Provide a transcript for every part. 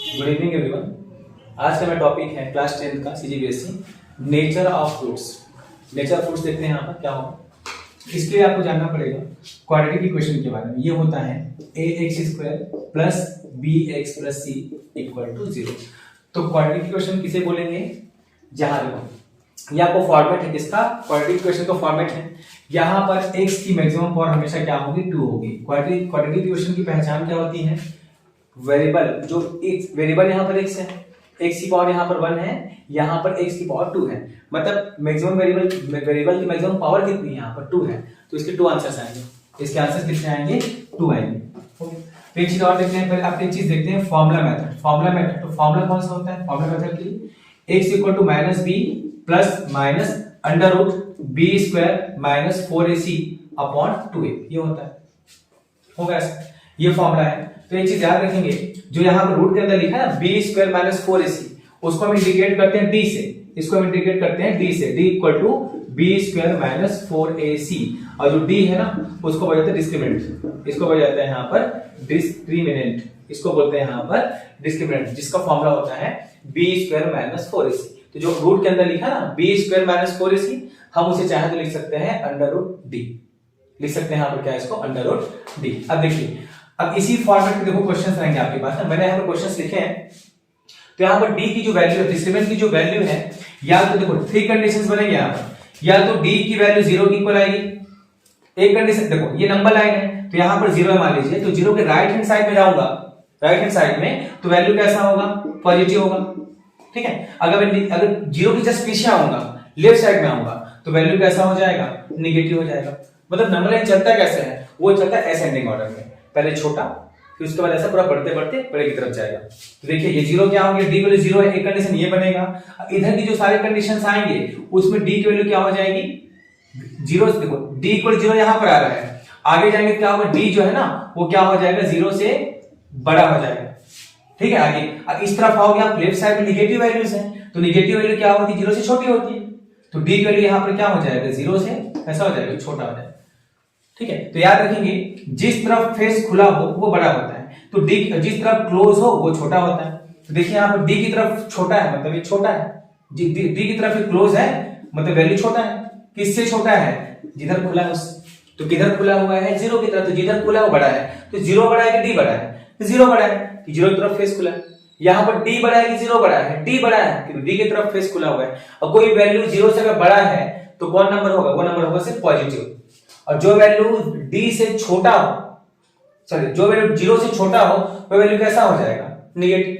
Good evening everyone. आज का मेरा टॉपिक है क्लास 10 का CGBSE nature of fruits. Nature of fruits देखते हैं यहाँ पर क्या होगा। इसके लिए आपको जानना पड़ेगा क्वाड्रेटिक इक्वेशन के बारे में। ये होता है ax² plus bx+ c equal to 0। तो क्वाड्रेटिक इक्वेशन किसे बोलेंगे? जहां देखो ये आपको फॉर्मेट है, किसका? क्वाड्रेटिक इक्वेशन का फॉर्मेट है। यहाँ पर x की मैक्सिमम पावर हमेशा क्या होगी? 2 होगी। क्वाड्रेटिक इक्वेशन की पहचान क्या होती है? वेरिएबल जो x वेरिएबल यहाँ पर x है, x की पावर यहाँ पर 1 है, यहाँ पर x की पावर 2 है। मतलब मैक्सिमम वेरिएबल की मैक्सिमम पावर कितनी है? यहाँ पर 2 है। तो इसके 2 आंसर्स आएंगे। इसके आंसर्स कितने आएंगे? 2 आएंगे। तो एक चीज और देखते हैं, पहले आप एक चीज देखते हैं फॉर्मूला मेथड। तो फॉर्मूला कौन सा होता है फॉर्मूला मेथड के लिए? x equal to minus B plus minus under root b² minus 4ac upon 2a, ये होता है। होगा ऐसा, ये फॉर्मूला है। तो एक चीज याद रखेंगे, जो यहाँ पर रूट के अंदर लिखा है ना b² माइनस 4ac, उसको हम इंटीग्रेट करते हैं d से। इसको हम इंटीग्रेट करते हैं d से। d equal to b² minus 4ac, और जो d है ना उसको बोल जाते हैं डिस्क्रिमिनेंट। इसको बोल जाते हैं यहाँ पर डिस्क्रिमिनेंट, इसको बोलते हैं यहाँ पर डिस्क्रिमिनेंट, जिसका फॉर्मूला होता है b² माइनस 4ac। तो जो रूट के अंदर लिखा है ना b² माइनस 4ac, हम उसे चाहे तो लिख सकते हैं अंडर रूट d। लिख सकते हैं यहाँ पर क्या है इसको? Under root d। अब देखिए, अब इसी फॉर्मेट में देखो क्वेश्चंस रहेंगे आपके पास ना। मैंने यहाँ पर क्वेश्चंस लिखे हैं। तो यहाँ पर d की जो वैल्यू है, डिस्क्रिमिनेंट की जो वैल्यू है, या तो देखो 3 कंडीशंस बनेंगे यहाँ पर। या तो d की वैल्यू 0 की इक्वल आएगी। एक कंडीशन देखो, ये नंबर लाइन है तो यहाँ पर 0 है मान लीजिए, तो 0 के राइट हैंड साइड में जाऊंगा, राइट हैंड साइड में, तो वैल्यू कैसा होगा? पॉजिटिव होगा। ठीक है। अगर 0 की जस्ट पीछे आऊंगा, लेफ्ट साइड में आऊंगा, तो वैल्यू कैसा हो जाएगा? नेगेटिव हो जाएगा। मतलब नंबर लाइन चलता कैसे है? वो चलता है असेंडिंग ऑर्डर में, पहले छोटा फिर उसके बाद ऐसा पूरा बढ़ते बढ़ते बड़े की तरफ जाएगा। तो देखिए ये 0 क्या होंगे? d वैल्यू 0 है, एक कंडीशन ये बनेगा। इधर की जो सारे कंडीशंस आएंगे उसमें d की वैल्यू क्या हो जाएगी? 0 से, देखो d इक्वल 0 यहां पर आ रहा है, आगे जाएंगे क्या होगा? d जो है ना वो क्या हो जाएगा? 0 से बड़ा हो जाएगा। ठीक है। आगे अब इस तरफ आओगे आप, लेफ्ट साइड में नेगेटिव वैल्यूज हैं, तो नेगेटिव वैल्यू क्या होती है? 0 से छोटी होती है। तो d की वैल्यू यहां पर क्या हो जाएगा? 0 से ऐसा हो जाएगा, छोटा हो जाएगा। ठीक है। तो याद रखेंगे, जिस तरफ फेस खुला हो वो बड़ा होता है, तो d जिस तरफ क्लोज हो वो छोटा होता है। तो देखिए यहाँ पर d की तरफ छोटा है, मतलब ये छोटा है। d की तरफ क्लोज है मतलब वैल्यू छोटा है। किससे छोटा है? जिधर खुला है उससे। तो किधर खुला हुआ है? 0 की तरफ। तो जिधर खुला वो बड़ा है। तो 0 बड़ा है कि d बड़ा है? तो 0 बड़ा है कि 0 की तरफ फेस खुला है। यहाँ पर d बड़ा है कि 0 बड़ा है? d बड़ा है कि d की तरफ फेस खुला हुआ है। और कोई वैल्यू 0 से अगर बड़ा है तो कौन नंबर होगा? वो नंबर होगा सिर्फ पॉजिटिव। और जो वैल्यू d से छोटा हो, सॉरी जो वैल्यू 0 से छोटा हो, वो वैल्यू कैसा हो जाएगा? नेगेटिव।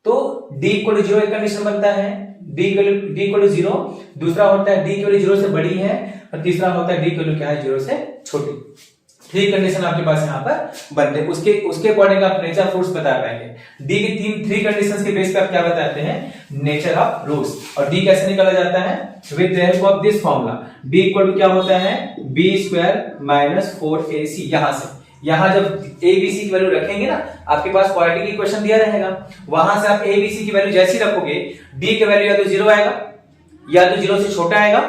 तो d इक्वल टू 0 एक कंडीशन बनता है, d इक्वल टू 0। दूसरा होता है d की वैल्यू 0 से बड़ी है, और तीसरा होता है d की वैल्यू क्या है? 0 से छोटी। 3 कंडीशन आपके पास यहाँ पर बनते हैं। उसके अकॉर्डिंग आप नेचर ऑफ फ्रूट्स बता पाएंगे। d की 3 कंडीशंस के बेस पर आप क्या बताते हैं? Nature of fruits. और d कैसे निकाला जाता है? With the help of this formula. d equal to क्या होता है? b² minus 4ac। यहां जब abc की वैल्यू रखेंगे ना, आपके पास क्वाड्रेटिक इक्वेशन दिया रहेगा, वहां से आप abc की वैल्यू जैसी रखोगे, d की वैल्यू या तो 0 आएगा, या तो 0 से छोटा आएगा,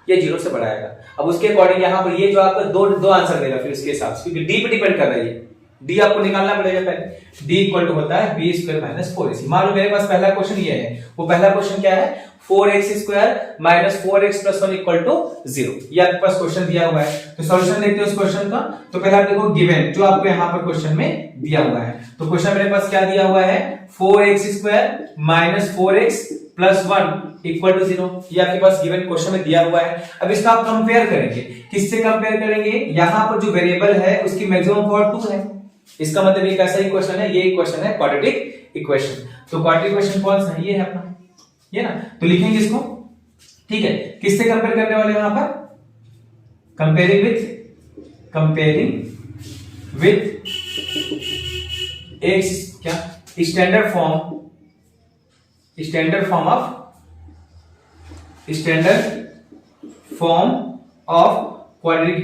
या 0 से बड़ा आएगा। अब उसके अकॉर्डिंग यहाँ पर ये जो आपको दो आंसर देगा फिर उसके हिसाब से, क्योंकि d पे डिपेंड कर रहा है। d आपको निकालना पड़ेगा पहले। d इक्वल टू होता है b² माइनस 4ac। मान लो मेरे पास पहला क्वेश्चन ये है। वो पहला क्वेश्चन क्या है? 4x² minus 4x plus 1 equal to 0। ये आपके पास क्वेश्चन दिया हुआ है। तो सॉल्यूशन देखते हैं उस क्वेश्चन का। तो पहले आप देखो गिवन जो आपको यहाँ पर क्वेश्चन में दिया हुआ है। तो क्वेश्चन मेरे पास क्या दिया हुआ है? 4x² minus 4x plus 1 equal to 0। ये आपके पास गिवन क्वेश्चन में दिया हुआ है। अब इसका आप कंपेयर करेंगे। किससे कंपेयर करेंगे? यहाँ पर जो वेरिएबल है उसकी मैक्सिमम पावर 2 है। इसका मतलब ये कैसा इक्वेशन है? ये इक्वेशन है क्वाड्रेटिक इक्वेशन। तो क्वाड्रेटिक इक्वेशन कौन सा है? ये है अपना, ये ना। तो लिखेंगे इसको। ठीक है। किससे कंपेयर करने वाले हैं यहाँ पर? कंपेयरिंग विथ एक्स क्या? Standard form of quadratic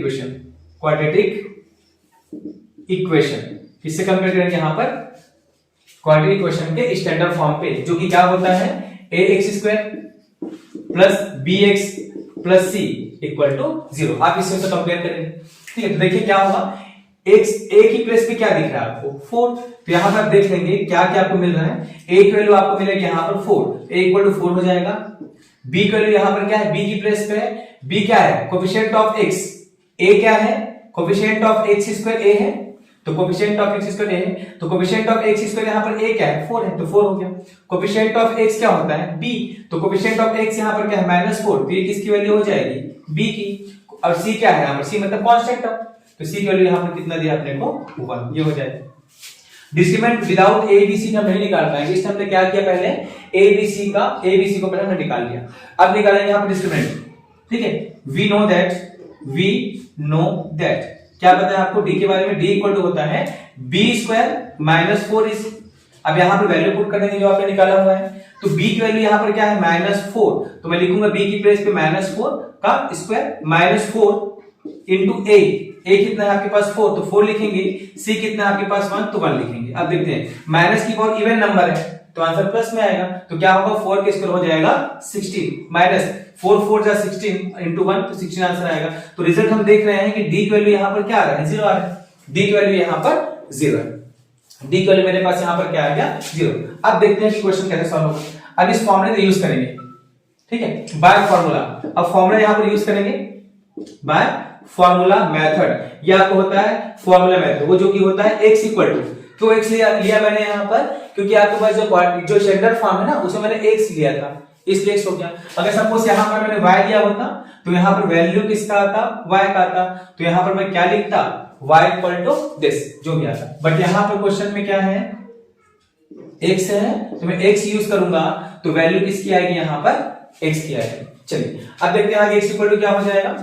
equation. किससे कंपेयर करेंगे यहाँ पर? क्वाड्रेटिक इक्वेशन के स्टैंडर्ड फॉर्म पे, जो कि क्या होता है? ax² plus bx+ c equal to 0। आप इससे कंपेयर करेंगे। ठीक है। तो देखिए क्या होगा, एक्स ए की प्लेस पे क्या दिख रहा है आपको 4, तो यहां पर देख लेंगे क्या क्या आपको मिल रहा है। ए की वैल्यू आपको मिलेगी यहां पर 4, ए इक्वल टू 4 हो जाएगा। बी की वैल्यू यहां पर क्या है, बी की प्लेस पे है, बी क्या है कोफिशिएंट ऑफ एक्स, ए क्या है कोफिशिएंट ऑफ एक्स स्क्वायर ए है, तो कोफिशिएंट ऑफ एक्स स्क्वायर ए है, तो कोफिशिएंट ऑफ एक्स स्क्वायर यहां पर ए क्या है 4 है, तो 4 हो गया। कोफिशिएंट ऑफ एक्स क्या होता है बी, तो कोफिशिएंट ऑफ एक्स यहां पर क्या है -4, तो ये किसकी वैल्यू हो जाएगी बी की। और सी क्या है यहां पर, सी मतलब कांस्टेंट टर्म, तो सी की वैल्यू यहां पर कितना दिया अपने को 1, ये हो जाएगा। Discriminant without A B C हम नहीं निकाल पाएंगे, इसलिए हमने क्या किया पहले ए बी सी को पहले हमने निकाल लिया। अब निकालेंगे यहां पर डिस्क्रिमिनेंट, ठीक है। वी नो दैट क्या पता है आपको डी के बारे में, डी इक्वल टू होता है बी स्क्वायर माइनस 4ac। अब यहां पर वैल्यू पुट कर देंगे जो आपने निकाला हुआ है, तो b की वैल्यू यहां पर क्या है -4, तो मैं लिखूंगा b की प्लेस पे -4 का स्क्वायर -4 इनटू a कितना है आपके पास 4, तो 4 लिखेंगे, c कितना है आपके पास 1, तो 1 लिखेंगे। अब देखते हैं माइनस की पावर इवन नंबर है तो आंसर प्लस में आएगा, तो क्या होगा 4 के स्क्वायर हो जाएगा 16 माइनस 4 4 जा 16 इनटू 1, तो 16 आंसर आएगा। तो रिजल्ट हम देख रहे हैं कि डी की वैल्यू यहां पर क्या आ रहा है 0 आ रहा है, डी की वैल्यू यहां पर 0 है, डी की वैल्यू मेरे पास यहां पर क्या आ गया 0। अब देखते हैं कि क्वेश्चन कैसे सॉल्व होगा। अब इस फॉर्मूले का यूज करेंगे, ठीक है, बाय फॉर्मूला। अब फॉर्मूला यहां पर यूज करेंगे बाय फॉर्मूला मेथड, यह आपको होता है फॉर्मूला मेथड, वो जो कि होता है x इक्वल टू, क्यों x लिया मैंने यहां पर, क्योंकि आपके पास जो स्टैंडर्ड फॉर्म है ना उसमें मैंने x लिया था, इसलिए x हो गया। अगर सपोज यहां पर मैंने y लिया होता तो यहां पर वैल्यू किसका आता y का आता, तो यहां पर मैं क्या लिखता y इक्वल टू दिस जो भी आता। बट यहां पर क्वेश्चन में क्या है x है, तो मैं x यूज करूंगा तो वैल्यू किसकी आएगी यहां पर x की आएगी। चलिए अब देखते हैं आगे x इक्वल टू क्या हो जाएगा।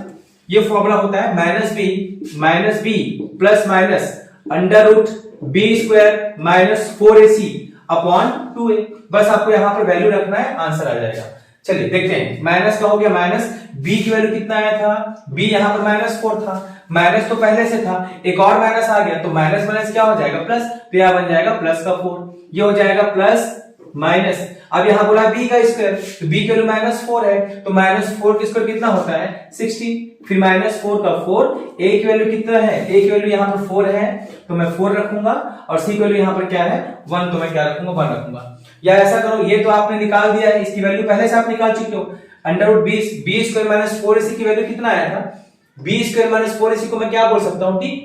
ये फॉर्मूला होता है minus B plus minus under root B square minus 4ac upon 2a। बस आपको यहां पर वैल्यू रखना है, आंसर आ जाएगा। चलिए देखते हैं, माइनस का हो गया माइनस, b की वैल्यू कितना आया था, b यहां पर -4 था, माइनस तो पहले से था, एक और माइनस आ गया तो माइनस माइनस क्या हो जाएगा प्लस, तो यहां बन जाएगा प्लस का 4, ये हो जाएगा प्लस माइनस। अब यहां बोला b का स्क्वायर, तो b की वैल्यू -4 है, तो -4 का स्क्वायर कितना होता है 16, फिर -4 का 4, a की वैल्यू कितना है, a की वैल्यू यहां पर 4 है तो मैं 4 रखूंगा, और c की वैल्यू यहां पर क्या है 1, तो मैं क्या रखूंगा 1 रखूंगा। या ऐसा करो, ये तो आपने निकाल दिया है, इसकी वैल्यू पहले से आप निकाल चुके हो, under root b square -4ac की वैल्यू कितना आया था, b स्क्वायर -4ac को मैं क्या बोल सकता हूं t,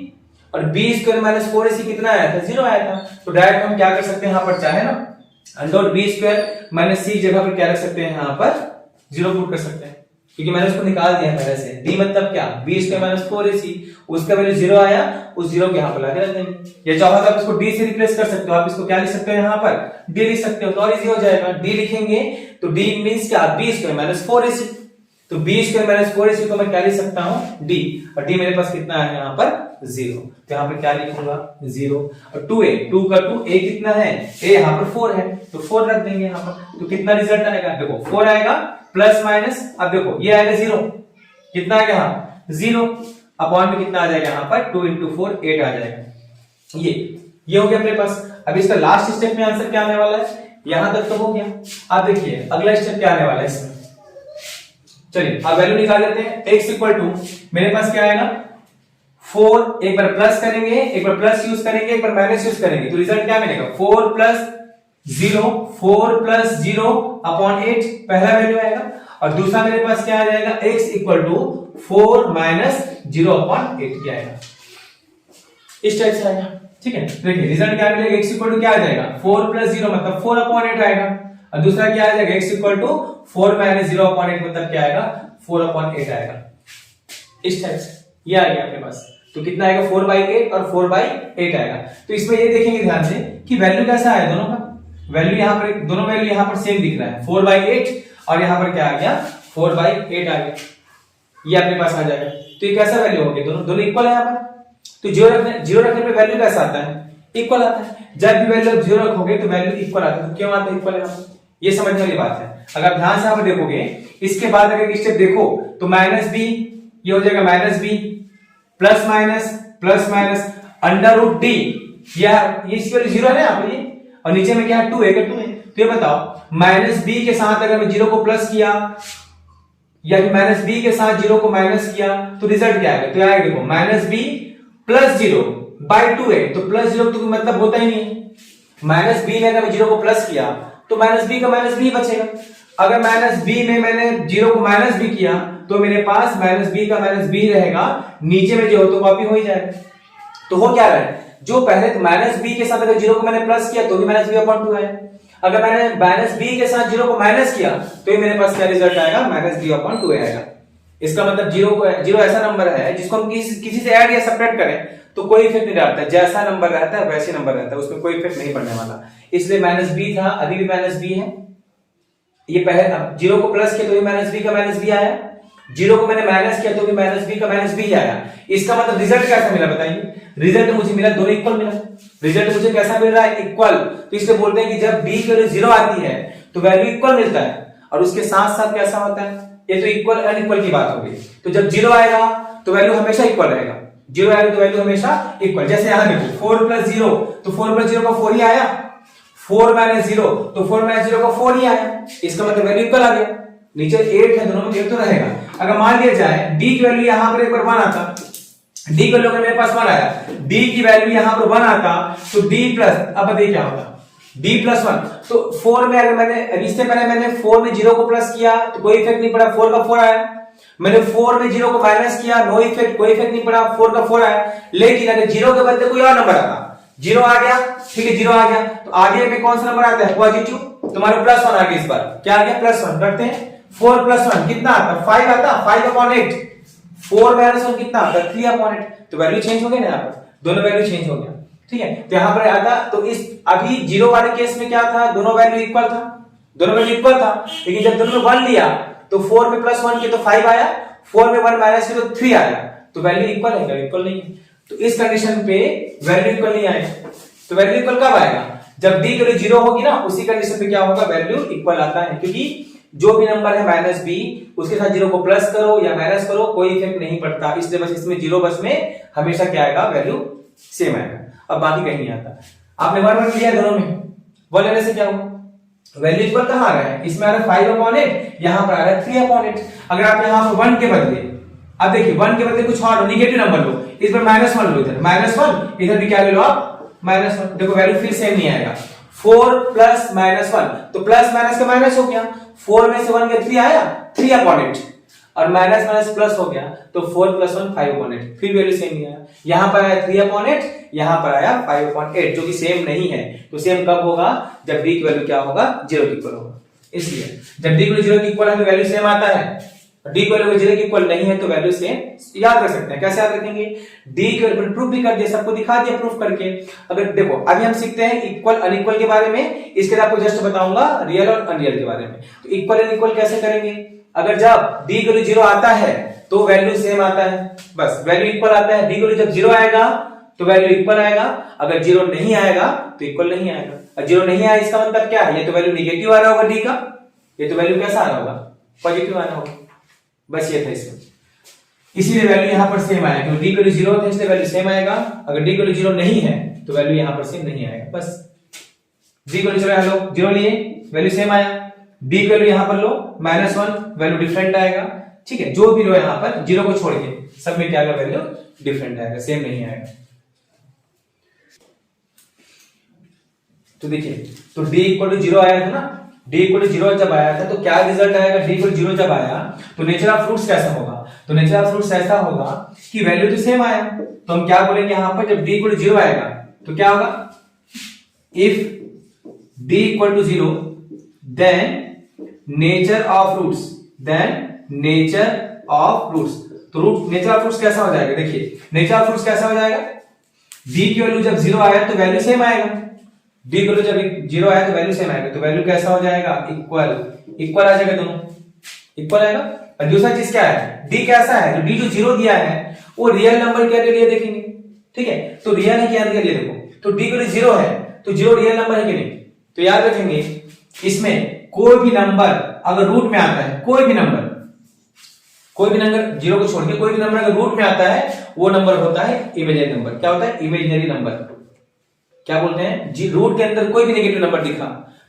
और b स्क्वायर -4ac कितना आया था 0 आया था, तो डायरेक्ट हम क्या कर सकते हैं यहां पर चाहे ना under root b square minus c जगह पर क्या रख सकते हैं यहां पर 0 पुट कर सकते हैं, क्योंकि मैंने उसको निकाल दिया पहले से। d मतलब क्या b स्क्वायर -4ac, उसका वैल्यू 0 आया, उस 0 को यहां पर लाके रख देंगे। या चाहो तो आप इसको d से रिप्लेस कर सकते हो, आप इसको क्या लिख सकते हो यहां पर d लिख सकते हो, तो और इजी हो जाएगा। d लिखेंगे तो d मींस क्या b स्क्वायर -4ac, तो b स्क्वायर -4ac को मैं क्या लिख सकता हूं d, और d मेरे पास कितना है यहां पर 0, तो यहां पर क्या लिखूंगा 0, और 2a 2 का 2 a कितना है, a यहां पर 4 है तो 4 रख देंगे यहां पर, तो कितना रिजल्ट आएगा देखो 4 आएगा प्लस माइनस, अब देखो ये आएगा 0, कितना आएगा यहां 0, अपॉन में कितना आ जाएगा यहां पर 2 into 4 8 आ जाएगा। ये हो गया अपने पास। अब इसका लास्ट स्टेप में आंसर क्या आने वाला है, यहां तक तो हो गया। अब देखिए अगला स्टेप क्या आने वाला है इसमें, चलिए अब वैल्यू निकाल लेते हैं। x इक्वल टू मेरे पास क्या आएगा 4, एक बार प्लस करेंगे, एक बार प्लस यूज करेंगे, एक बार माइनस यूज करेंगे, तो रिजल्ट क्या मिलेगा 4 प्लस 0 अपॉन 8 पहला वैल्यू आएगा, और दूसरा मेरे पास क्या आ जाएगा x equal to 4 minus 0 upon 8 क्या आएगा, इस टाइप से आएगा। ठीक है, देखिए रिजल्ट क्या मिलेगा, x इक्वल टू क्या आ जाएगा 4 प्लस 0 मतलब 4 अपॉन 8 आएगा, और दूसरा क्या आ जाएगा x equal to 4 minus 0 upon 8 मतलब क्या आएगा 4 अपॉन 8 आएगा, इस टाइप से ये आ गया आपके पास। तो कितना आएगा 4/8 और 4/8 आएगा। तो इसमें ये देखेंगे ध्यान से कि वैल्यू कैसा है, दोनों का वैल्यू यहाँ पर, दोनों वैल्यू यहाँ पर सेम दिख रहा है 4/8, और यहाँ पर क्या आ गया 4/8 आ गया, ये अपने पास आ जाएगा। तो ये कैसा वैल्यू हो गया, दोनों इक्वल है यहाँ पर। तो जीरो रखने पे वैल्यू कैसा आता है, इक्वल आता है। जब भी वैल्यू 0 रखोगे तो वैल्यू इक्वल आता है। तो क्यों आता है इक्वल यहाँ पर, ये समझने वाली बात है। अगर ध्यान से यहाँ पर देखोगे, इसके बाद अगर स्टेप देखो तो माइनस बी, ये हो जाएगा minus B plus minus under root D, ये इसकी वैल्यू 0 है ना यहाँ पर, ये और नीचे में क्या है 2 है, तो ये बताओ माइनस बी के साथ अगर मैं 0 को प्लस किया या फिर माइनस बी के साथ 0 को माइनस किया तो रिजल्ट क्या आएगा, तो आएगा देखो माइनस बी प्लस 0 बाई 2 है, तो प्लस 0 तो मतलब होता ही नहीं। माइनस बी में अगर 0 को प्लस किया तो माइनस बी का माइनस बी बचेगा। अगर माइनस बी में मैंने 0 को माइनस बी किया तो मेरे पास माइनस बी का माइनस बी रहेगा, नीचे में जो हो तो कॉपी हो ही जाएगा। तो हो क्या रहा है, जो पहले माइनस बी के साथ अगर 0 को मैंने प्लस किया तो भी माइनस बी अपॉन 2 है, अगर मैंने माइनस बी के साथ 0 को माइनस किया तो मेरे पास क्या रिजल्ट आएगा, माइनस बी अपॉन 2 आएगा। इसका मतलब 0 ऐसा नंबर है जिसको हम किसी से ऐड या सब्ट्रैक्ट करें तो कोई इफेक्ट नहीं डालता, जैसा नंबर रहता है वैसे नंबर रहता है, उसमें कोई इफेक्ट नहीं पड़ने वाला। इसलिए माइनस बी था, अभी भी माइनस बी है। ये पहले 0 को प्लस किया तो भी माइनस बी का माइनस बी आया, 0 को मैंने माइनस किया तो भी माइनस बी का माइनस बी आया। इसका मतलब रिजल्ट कैसा मिला बताइए, रिजल्ट मुझे मिला दोनों इक्वल मिला। रिजल्ट मुझे कैसा मिल रहा है, इक्वल। तो इसलिए बोलते हैं कि जब डी की वैल्यू 0 आती है तो वैल्यू इक्वल मिलता है, और उसके साथ साथ कैसा होता है, ये तो इक्वल अनइक्वल की बात होगी। तो जब 0 आएगा तो वैल्यू हमेशा इक्वल रहेगा, 0 आएगा तो वैल्यू हमेशा इक्वल। जैसे यहां देखो 4 प्लस 0 तो 4 प्लस 0 का 4 ही आया, 4 माइनस 0 तो 4 माइनस 0 का 4 ही आया, इसका मतलब वैल्यू इक्वल आ गया। नीचे 8 है, दोनों में 8 तो रहेगा। अगर मान लिया जाए डी की वैल्यू यहां पर एक बार 1 आता, डी की वैल्यू मेरे पास 1 आया, डी की वैल्यू यहां पर 1 आता तो डी प्लस, अब बताइए क्या होता, डी प्लस 1। तो 4 में अगर मैंने इससे पहले मैंने 4 में 0 को प्लस किया तो कोई इफेक्ट नहीं पड़ा, 4 का 4 आया। मैंने 4 में 0 को माइनस किया, नो इफेक्ट, कोई इफेक्ट नहीं पड़ा, 4 का 4 आया। लेकिन अगर 0 के बदले कोई और नंबर आता, 0 आ गया, ठीक है 0 आ गया, तो आगे में कौन सा नंबर आता है, पॉजिटिव, तुम्हारे प्लस 1 आ गया। इस बार क्या आ गया, प्लस 1 रखते हैं। 4 प्लस 1 कितना आता, 5 आता, 5 अपॉन 8। 4 माइनस 1 कितना आता, 3 अपॉन 8। तो वैल्यू चेंज हो गई ना, यहाँ पर दोनों वैल्यू चेंज हो गया, ठीक है। तो यहाँ पर आता, तो इस अभी 0 वाले केस में क्या था, दोनों वैल्यू इक्वल था, दोनों वैल्यू इक्वल था। लेकिन जब दोनों में 1 लिया तो 4 में प्लस 1 किया तो 5 आया, 4 में 1 माइनस किया तो 3 आया, तो वैल्यू इक्वल है क्या, इक्वल नहीं है। तो इस कंडीशन पे वैल्यू इक्वल नहीं आएगा। तो वैल्यू इक्वल कब आएगा, जब डी की वैल्यू 0 होगी ना, उसी कंडीशन पे क्या होगा, वैल्यू इक्वल आता है। क्योंकि जो भी नंबर है माइनस बी, उसके साथ 0 को प्लस करो या माइनस करो कोई इफेक्ट नहीं पड़ता, इसलिए बस इसमें 0 बस में हमेशा क्या आएगा, वैल्यू सेम आएगा, अब बाकी कहीं नहीं आता। आपने 1 लिया दोनों में, 1 लेने से क्या होगा, वैल्यू इक्वल कहां आ रहा है, इसमें आ रहा है 5 अपॉन 8, यहां पर आ रहा है 3 अपॉन 8। अगर आप यहां पर 1 के बदले, अब देखिए 1 के बदले कुछ और निगेटिव नंबर लो, इस पर -1 लो, इधर -1, इधर भी क्या ले लो आप, -1, देखो वैल्यू फिर सेम नहीं आएगा। 4 प्लस -1 तो प्लस माइनस का माइनस हो गया, 4 में से 1 गया 3 आया, 3 अपॉन 8, और माइनस माइनस प्लस हो गया तो 4 प्लस 1 5 अपॉन 8, फिर वैल्यू सेम नहीं आया। यहां पर आया 3 अपॉन 8, यहां पर आया 5 अपॉन 8, जो कि सेम नहीं है। तो सेम कब होगा, जब डी की वैल्यू क्या होगा, 0 के इक्वल होगा। इसलिए जब डी की वैल्यू 0 के इक्वल है तो वैल्यू सेम आता है, डी की वैल्यू 0 के इक्वल नहीं है तो वैल्यू सेम। याद रख सकते हैं, कैसे याद रखेंगे, डी की वैल्यू प्रूफ भी कर दिया, सबको दिखा दिया प्रूफ करके। अगर देखो अभी हम सीखते हैं इक्वल अनइक्वल के बारे में, इसके लिए आपको जस्ट बताऊंगा रियल और अनरियल के बारे में। तो इक्वल अनइक्वल कैसे करेंगे, अगर जब डी की वैल्यू 0 आता है तो वैल्यू सेम आता है, बस वैल्यू इक्वल आता है। डी की वैल्यू जब 0 आएगा तो वैल्यू इक्वल आएगा, अगर 0 नहीं आएगा तो इक्वल नहीं आएगा। और 0 नहीं आया इसका मतलब क्या है, ये तो वैल्यू निगेटिव आ रहा होगा डी का, ये तो वैल्यू कैसा आ रहा होगा, पॉजिटिव आ रहा होगा। बस ये था इसमें, इसीलिए वैल्यू यहां पर सेम आएगा, क्योंकि डी की वैल्यू 0 है इसलिए वैल्यू सेम आएगा। अगर डी की वैल्यू 0 नहीं है तो वैल्यू यहां पर सेम नहीं आएगा। बस डी की वैल्यू 0 लिए वैल्यू सेम आया, डी की वैल्यू यहां पर लो -1 वैल्यू डिफरेंट आएगा, ठीक है। जो भी लो यहां पर 0 को छोड़ के सब में क्या आएगा, वैल्यू डिफरेंट आएगा, सेम नहीं आएगा। तो देखिए, तो d इक्वल टू 0 आया था ना, d इक्वल टू 0 जब आया था तो क्या रिजल्ट आएगा, d इक्वल टू 0 जब आया तो नेचर ऑफ फ्रूट्स कैसा होगा, तो नेचर ऑफ फ्रूट्स ऐसा होगा कि वैल्यू तो सेम आया, तो हम क्या बोलेंगे यहां पर, जब d इक्वल टू 0 आएगा तो क्या होगा, if d equal to 0 then nature of fruits, then nature of fruits. तो रूट नेचर ऑफ फ्रूट्स कैसा हो जाएगा, देखिए नेचर ऑफ फ्रूट्स कैसा हो जाएगा, d की वैल्यू जब 0 आया तो वैल्यू सेम आएगा, d की वैल्यू जब 0 आया तो वैल्यू सेम आएगा, तो वैल्यू कैसा हो जाएगा, इक्वल, इक्वल आ जाएगा, दोनों इक्वल आएगा। और दूसरा चीज क्या है, d कैसा है, तो d जो 0 दिया है वो रियल नंबर के लिए देखेंगे, ठीक है। तो रियल है क्या के लिए देखो, तो d की वैल्यू 0 है तो 0 रियल नंबर है कि नहीं, तो याद रखेंगे इसमें कोई भी नंबर अगर रूट में आता है, कोई भी नंबर 0 को छोड़ के कोई भी नंबर अगर रूट में आता है वो नंबर होता है इमेजिनरी नंबर। क्या होता है, इमेजिनरी नंबर। क्या बोलते हैं जी, रूट के अंदर कोई भी नेगेटिव नंबर दिखा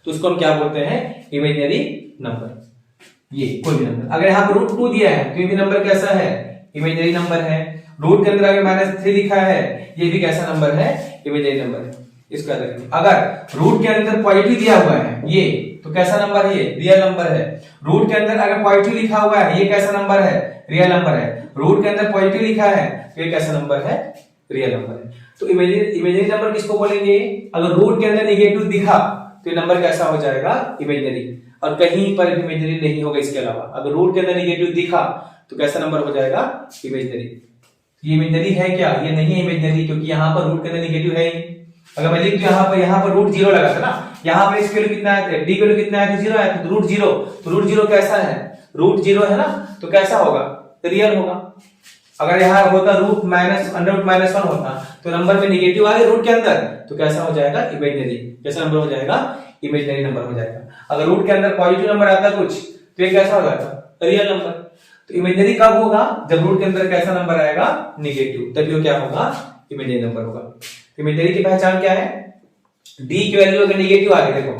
तो उसको हम क्या बोलते हैं, इमेजिनरी नंबर। ये कोई भी नंबर, अगर यहां पर √2 दिया है तो ये भी नंबर कैसा है, इमेजिनरी नंबर है। रूट के अंदर अगर -3 लिखा है, ये भी कैसा नंबर है, इमेजिनरी नंबर है, इसका रखिए। अगर रूट के अंदर पॉजिटिव दिया हुआ है ये, तो कैसा नंबर है, ये रियल नंबर है। रूट के अंदर अगर पॉजिटिव लिखा हुआ है, ये कैसा नंबर है, रियल नंबर है। रूट के अंदर पॉजिटिव लिखा है, तो ये कैसा नंबर है, रियल नंबर है। तो इमेजिनरी नंबर किसको बोलेंगे, अगर रूट के अंदर नेगेटिव दिखा तो ये नंबर कैसा हो जाएगा, इमेजिनरी। और कहीं पर इमेजिनरी नहीं होगा इसके अलावा। अगर रूट के अंदर नेगेटिव दिखा तो कैसा नंबर हो जाएगा, इमेजिनरी। ये इमेजिनरी है क्या, ये नहीं है इमेजिनरी, क्योंकि यहाँ पर रूट के अंदर नेगेटिव है ही। अगर मैं लिख दूं यहाँ पर रूट 0 लगा था ना, यहाँ पर इसके वैल्यू कितना है, डी वैल्यू कितना है, 0 है, तो रूट 0, तो रूट 0 कैसा है, रूट 0 है ना, तो कैसा होगा, तो रियल होगा। अगर यहाँ होता रूट -1 होता तो नंबर में नेगेटिव आ गया रूट के अंदर, तो कैसा हो जाएगा, इमेजिनरी। कैसा नंबर हो जाएगा, इमेजिनरी नंबर हो जाएगा। अगर रूट के अंदर पॉजिटिव नंबर आता कुछ, तो ये कैसा हो जाता, रियल नंबर। तो इमेजिनरी कब होगा, जब रूट के अंदर कैसा नंबर आएगा, नेगेटिव, तभी वो क्या होगा, इमेजिनरी नंबर होगा। इमेजिनरी की पहचान क्या है, डी की वैल्यू अगर नेगेटिव आ गई, देखो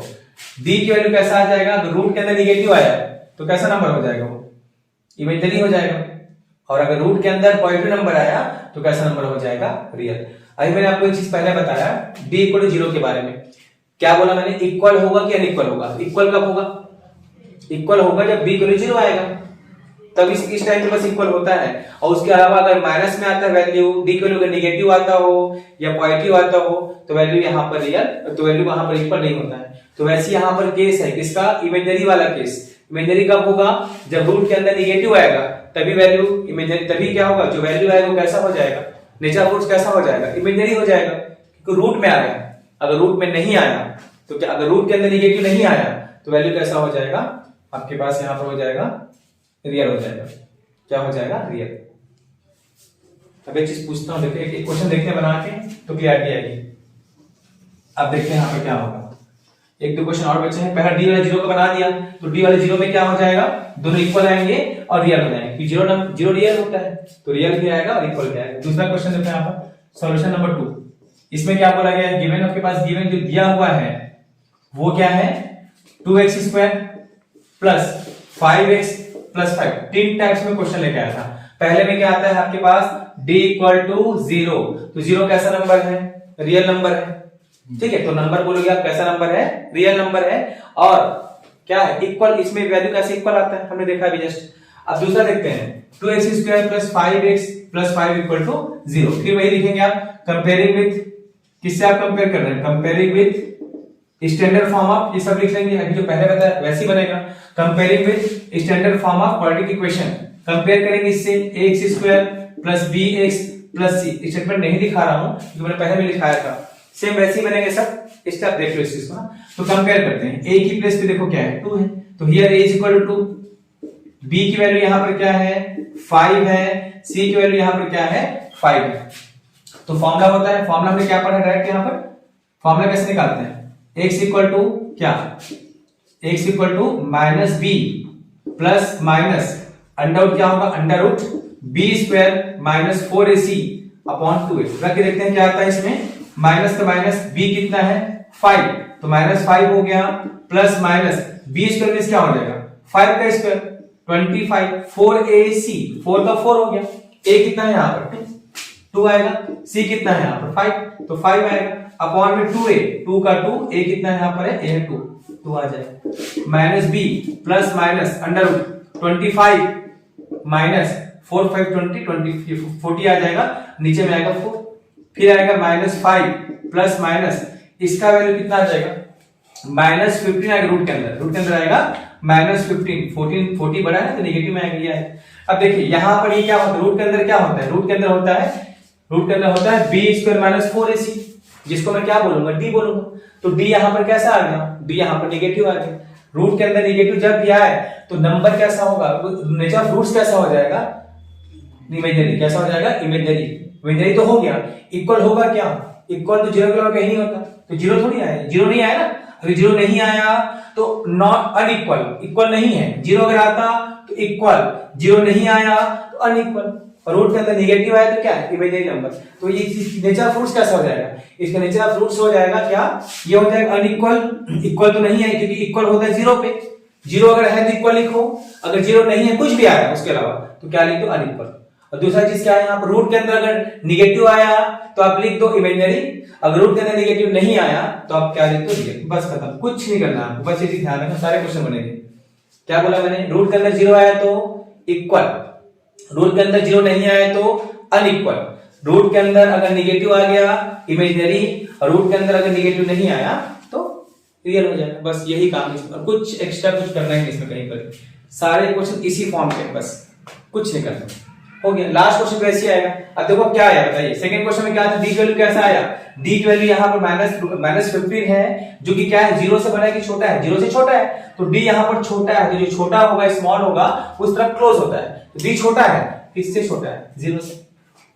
डी की वैल्यू कैसा आ जाएगा, अगर रूट के अंदर नेगेटिव आया तो कैसा नंबर हो जाएगा, वो इमेजिनरी हो जाएगा। और अगर रूट के अंदर पॉजिटिव नंबर आया तो कैसा नंबर हो जाएगा, रियल। अभी मैंने आपको एक चीज पहले बताया d = 0 के बारे में। क्या बोला मैंने, इक्वल होगा कि अनइक्वल होगा। इक्वल कब होगा, इक्वल होगा जब b = 0 आएगा, तब इस टाइम पे बस इक्वल होता है। और उसके अलावा अगर माइनस में आता है वैल्यू, डी की वैल्यू नेगेटिव आता हो या पॉजिटिव आता हो, तो वैल्यू यहाँ पर रियल, तो वैल्यू वहां पर इक्वल नहीं होता है। तो वैसे यहाँ पर केस है किसका, इमेजिनरी वाला केस। इमेजिनरी कब होगा, जब रूट के अंदर नेगेटिव आएगा, तभी वैल्यू इमेजिनरी, तभी क्या होगा, जो वैल्यू आएगा वो कैसा हो जाएगा, नेचर ऑफ रूट्स कैसा हो जाएगा, इमेजिनरी हो जाएगा, क्योंकि रूट में आया। अगर रूट में नहीं आया तो क्या, अगर रूट के अंदर नेगेटिव नहीं आया तो वैल्यू कैसा हो जाएगा, आपके पास यहाँ पर हो जाएगा, रियल हो जाएगा। क्या हो जाएगा, रियल। अब एक चीज पूछता हूं, देखिए एक क्वेश्चन देखते हैं बना के तो क्लियरिटी आएगी। अब देखते हैं यहाँ पर क्या होगा। एक दो क्वेश्चन और बचे हैं। पहला डी वाले 0 का बना दिया, तो डी वाले 0 में क्या हो जाएगा, दोनों इक्वल आएंगे और रियल हो जाएंगे। 0 रियल होता है तो रियल भी आएगा और इक्वल भी आएगा। दूसरा क्वेश्चन देखते हैं यहाँ पर, सॉल्यूशन नंबर 2। इसमें क्या बोला गया है, गिवन आपके पास गिवन जो दिया हुआ है वो क्या है, 2x² plus 5x plus 5। 3 types में क्वेश्चन लेके आया था। पहले में क्या आता है आपके पास, d = 0, तो 0 कैसा नंबर है, रियल नंबर है, ठीक है। तो नंबर बोलोगे आप, कैसा नंबर है, रियल नंबर है। और क्या है, इक्वल, इसमें वैल्यू कैसे इक्वल आता है, हमने देखा अभी जस्ट। अब दूसरा देखते हैं, 2x² प्लस 5x प्लस 5 = 0। फिर वही लिखेंगे आप, कंपेयरिंग विथ, किससे आप कंपेयर कर रहे हैं, comparing with standard form of, ये सब लिख लेंगे, अभी जो पहले बताया वैसे ही बनेगा। Comparing with standard form of quadratic equation, compare करेंगे इससे ax² plus bx plus c। Statement नहीं दिखा रहा हूं क्योंकि मैंने पहले भी लिखाया था, सेम वैसे ही बनेंगे सब। स्टेप देख लो इस चीज को ना, तो कंपेयर करते हैं। a की प्लेस पे देखो क्या है, 2 है, तो हियर a = 2, b की वैल्यू यहां पर क्या है, 5 है, c की वैल्यू यहां पर क्या है, 5 है। तो फॉर्मूला होता है, फॉर्मूला हमने क्या पढ़ा डायरेक्ट, यहां पर फॉर्मूला कैसे निकालते हैं, x = क्या, x = -b plus minus under क्या होगा, √b² - 4ac अपॉन 2a। रख के देखते हैं क्या आता है इसमें, माइनस तो माइनस, b कितना है, 5, तो -5 हो गया, प्लस माइनस b² में क्या हो जाएगा, 5 का स्क्वायर 25, 4ac, 4 का 4 हो गया, a कितना है यहाँ पर 2 आएगा, c कितना है यहाँ पर 5, तो 5 आएगा, अपॉन में 2a, 2 का 2, a कितना है यहाँ पर है, a है 2 आ जाएगा, -b प्लस माइनस √25 माइनस 4 5 20 40 आ जाएगा, नीचे में आएगा 4, फिर आएगा -5 प्लस माइनस, इसका वैल्यू कितना आ जाएगा, -15 आएगा रूट के अंदर आएगा -15, 14 40 बड़ा है तो नेगेटिव में आएगा, ये है। अब देखिए यहाँ पर ये क्या होता है, रूट के अंदर क्या होता है, रूट के अंदर होता है b² - 4ac, जिसको मैं क्या बोलूंगा, d बोलूंगा। तो d यहाँ पर कैसा आ गया, d यहाँ पर नेगेटिव आ गया। रूट के अंदर नेगेटिव जब भी आए तो नंबर कैसा होगा, नेचर ऑफ रूट्स कैसा हो जाएगा, इमेजिनरी। कैसा हो जाएगा, इमेजिनरी तो हो गया। इक्वल होगा क्या, इक्वल तो 0 के अलावा कहीं नहीं होता, तो 0 थोड़ी आया, 0 नहीं आया ना। अगर 0 नहीं आया तो नॉट अनइक्वल, इक्वल नहीं है। 0 अगर आता तो इक्वल, 0 नहीं आया तो अनइक्वल। और रूट के अंदर नेगेटिव आया तो क्या है, इमेजिनरी नंबर। तो ये नेचर ऑफ रूट्स कैसा हो जाएगा, इसका नेचर ऑफ रूट्स हो जाएगा क्या, ये हो जाएगा अनइक्वल। इक्वल तो नहीं है क्योंकि इक्वल होता है 0 पे, 0 अगर है तो इक्वल लिखो, अगर 0 नहीं है कुछ भी आया उसके अलावा तो क्या लिख दो, अनइक्वल। और दूसरा चीज क्या है, यहाँ पर रूट के अंदर अगर निगेटिव आया तो आप लिख दो इमेजिनरी, अगर रूट के अंदर निगेटिव नहीं आया तो आप क्या लिख दो रियल। बस खत्म, कुछ नहीं करना आपको, बस ये चीज ध्यान रखना, सारे क्वेश्चन बनेंगे। क्या बोला मैंने, रूट के अंदर जीरो आया तो इक्वल, रूट के अंदर जीरो नहीं आया तो अनइक्वल, रूट के अंदर अगर निगेटिव आ गया इमेजिनरी, और रूट के अंदर अगर निगेटिव नहीं आया तो रियल हो जाएगा। बस यही काम है, और कुछ एक्स्ट्रा कुछ करना ही नहीं इसमें कहीं पर, सारे क्वेश्चन इसी फॉर्म के, बस कुछ नहीं करना। हो गया, लास्ट क्वेश्चन वैसे आएगा। अब देखो क्या आया बताइए, सेकंड क्वेश्चन में क्या था, डी की वैल्यू कैसा आया, डी की वैल्यू यहाँ पर -15 है, जो कि क्या है, जीरो से बड़ा है कि छोटा है, जीरो से छोटा है, तो डी यहाँ पर छोटा है, तो जो छोटा होगा स्मॉल होगा उस तरफ क्लोज होता है, तो डी छोटा है, किससे छोटा है, जीरो से,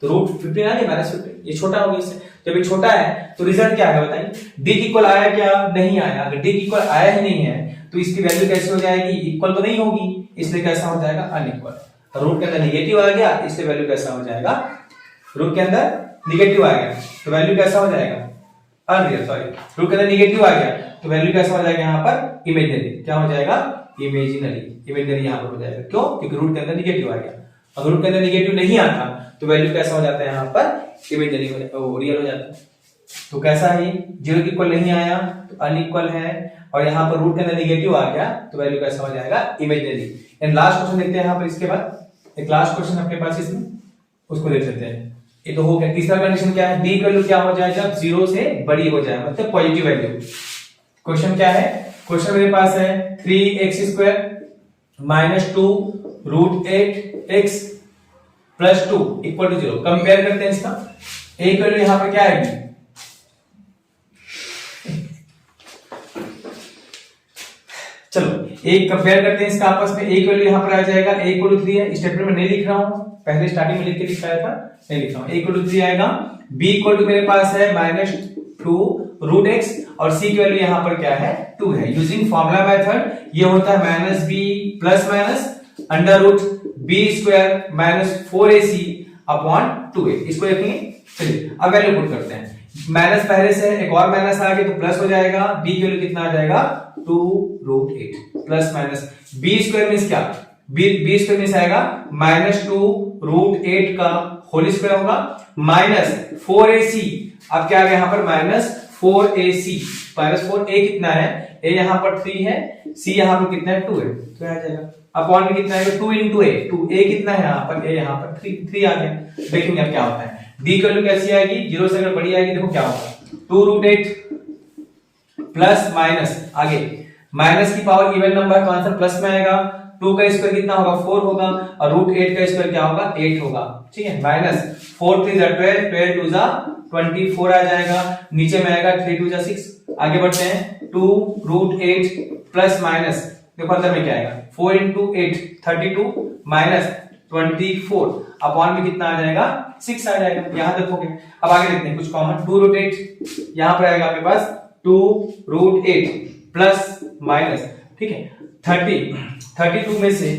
तो रूट 15 आ गया -15, ये छोटा होगा इससे, जब ये छोटा है तो रिजल्ट क्या है बताइए, डी की इक्वल आया क्या, नहीं आया। अगर डी की इक्वल आया ही नहीं है तो इसकी वैल्यू कैसे हो जाएगी, इक्वल तो नहीं होगी, इसलिए कैसा हो जाएगा, अनइक्वल। रूट के अंदर निगेटिव आ गया, इसलिए वैल्यू कैसा हो जाएगा, रूट के अंदर निगेटिव आ गया तो वैल्यू कैसा हो जाएगा, अनरियल, सॉरी, रूट के अंदर निगेटिव आ गया तो वैल्यू कैसा हो जाएगा, यहाँ पर इमेजिनरी, क्या हो जाएगा, इमेजिनरी यहाँ पर हो जाएगा। क्यों, क्योंकि रूट के अंदर निगेटिव आ गया। अगर रूट के अंदर निगेटिव नहीं आता तो वैल्यू कैसा हो जाता है, यहाँ पर इमेजिनरी हो जाता है, रियल हो जाता है। तो कैसा है, जीरो के इक्वल नहीं आया तो अनइक्वल है, और यहाँ पर रूट के अंदर निगेटिव आ गया तो वैल्यू कैसा हो जाएगा, इमेजिनरी। एंड लास्ट क्वेश्चन देखते हैं यहाँ पर, इसके बाद एक लास्ट क्वेश्चन आपके पास इसमें, उसको देख लेते हैं। ये तो हो गया। तीसरा कंडीशन क्या है, डी की वैल्यू क्या हो जाए, जब जीरो से बड़ी हो जाए, मतलब पॉजिटिव वैल्यू। क्वेश्चन क्या है, क्वेश्चन मेरे पास है 3x² - 2 √8x + 2 = 0। कंपेयर करते हैं इसका, a की वैल्यू यहां पर क्या आएगी, चलो एक कंपेयर करते हैं इसका आपस में। a की वैल्यू यहां पर आ जाएगा, a = 3 है, स्टेटमेंट में नहीं लिख रहा हूं, पहले स्टार्टिंग में लिख के दिखाया था, नहीं लिख रहा हूं। a = 3 आएगा, b = मेरे पास है -2 √x, और c की वैल्यू यहां पर क्या है, 2 है। यूजिंग फार्मूला मेथड ये होता है -b ± √b² - 4ac / 2a। इसको देखेंगे, चलिए अब वैल्यू पुट करते हैं। माइनस पहले से एक और माइनस आ गया तो प्लस हो जाएगा, b की वैल्यू कितना आ जाएगा, 2 √8 प्लस माइनस b² मींस क्या, b² मींस आएगा -2 √8 का होल स्क्वायर होगा -4ac। अब क्या आ गया यहाँ पर, -4ac, -4a कितना है, a यहाँ पर 3 है, c यहाँ पर कितना है, 2 है, तो आ जाएगा अपॉन में कितना है, 2 × a, 2a कितना है यहाँ पर, a यहाँ पर 3 आ गया। देखेंगे अब क्या होता है, d की वैल्यू कैसी आएगी, जीरो से अगर बड़ी आएगी, देखो क्या होगा, 2 √8 प्लस माइनस, आगे माइनस की पावर इवन नंबर तो आंसर प्लस में आएगा, 2 का स्क्वायर कितना होगा, 4 होगा, और √8 का स्क्वायर क्या होगा, 8 होगा, ठीक है। -4 × 3 = 12, 12 × 2 = 24 आ जाएगा, नीचे में आएगा 3 × 2 = 6। आगे बढ़ते हैं, 2 √8 प्लस माइनस, देखो अंदर में क्या आएगा, 4 × 8 32 -24 अपॉन में कितना आ जाएगा, 6 आ जाएगा। यहां देखोगे, अब आगे देखते हैं कुछ कॉमन, 2 √8 यहां पर आएगा आपके पास, 2 √8 प्लस माइनस, ठीक है, 32 में से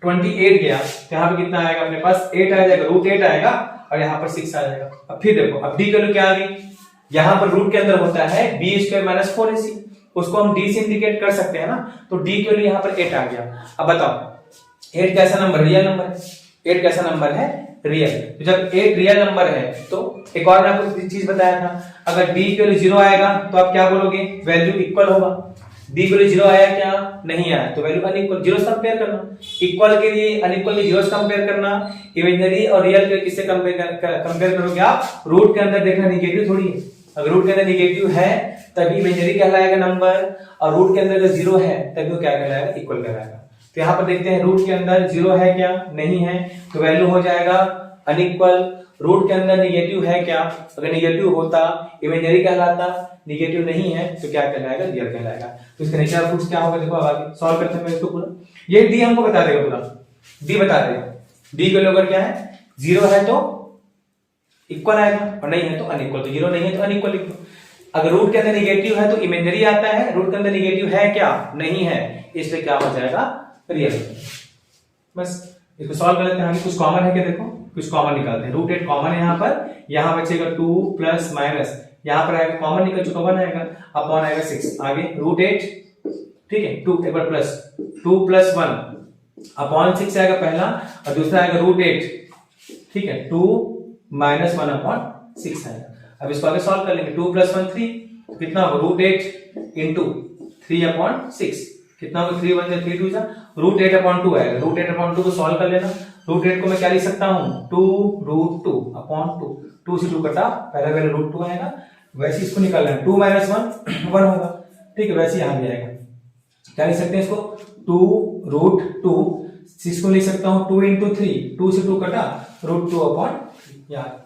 28 गया तो यहां पे कितना आएगा अपने पास, 8 आ जाएगा, √8 आएगा, और यहां पर 6 आ जाएगा। अब फिर देखो, अब डी की वैल्यू क्या आ गई, यहां पर रूट के अंदर होता है b² - 4ac, उसको हम d से इंडिकेट कर सकते हैं ना, तो d की वैल्यू यहां पर 8 आ गया। अब बताओ 8 कैसा नंबर, रियल नंबर है, 8 कैसा नंबर है, रियल। तो जब 8 रियल नंबर है तो एक और मैं आपको चीज बताया था, अगर d की वैल्यू 0 आएगा तो आप क्या बोलोगे, वैल्यू इक्वल होगा। d की वैल्यू 0 आया क्या, नहीं आया, तो वैल्यू अनइक्वल, जीरो से कंपेयर करना, इक्वल के लिए अनइक्वल के जीरो से कंपेयर करना, इमेजिनरी और रियल के किससे कंपेयर करोगे आप, रूट के अंदर देखना निगेटिव थोड़ी है, अगर रूट के अंदर निगेटिव है तभी इमेजिनरी कहलाएगा नंबर, और रूट के अंदर अगर जीरो है तभी वो क्या कहलाएगा, इक्वल कहलाएगा। तो यहाँ पर देखते हैं रूट के अंदर जीरो है क्या, नहीं है, तो वैल्यू हो जाएगा अनइक्वल। रूट के अंदर निगेटिव है क्या, अगर निगेटिव होता इमेजिनरी कहलाता, निगेटिव नहीं है तो क्या कहलाएगा, रियल कहलाएगा। तो इसका नेचर ऑफ फ्रूट्स क्या होगा, देखो अब आगे सॉल्व करते हैं इसको पूरा, ये डी हमको बता देगा, पूरा डी बता देगा। डी का वैल्यू क्या है, जीरो है तो इक्वल आएगा, और नहीं है तो अनइक्वल, तो जीरो नहीं है तो अनइक्वल लिख दो। अगर रूट के अंदर निगेटिव है तो इमेजिनरी आता है, रूट के अंदर निगेटिव है क्या, नहीं है, इसलिए क्या हो जाएगा, रियल। बस इसको सॉल्व कर लेते हैं। कुछ कॉमन है क्या, देखो कुछ कॉमन निकालते हैं। √8 कॉमन है यहाँ पर, यहाँ बचेगा 2 प्लस माइनस, यहाँ पर आएगा कॉमन निकल चुका 1 आएगा, अपॉन आएगा 6, आगे √8, ठीक है, 2 एक बार प्लस 2 + 1 अपॉन 6 आएगा पहला, और दूसरा आएगा √8, ठीक है, 2 माइनस 1/6 आएगा। अब इसको आगे सॉल्व कर लेंगे, 2 + 1 3, तो कितना होगा √8 इंटू 3/6, कितना होगा 3 1 3 2 √8/2 आएगा। √8/2 को सॉल्व कर लेना। √8 को मैं क्या लिख सकता हूँ 2√2/2, 2 से 2 कटा, पहला पहले √2 आएगा, वैसे इसको निकालना है 2 - 1 1 होगा, ठीक है, वैसे यहाँ भी आएगा। क्या लिख सकते हैं इसको 2√2, इसको लिख सकता हूँ 2 × 3, 2 से 2 कटा √2/, यहाँ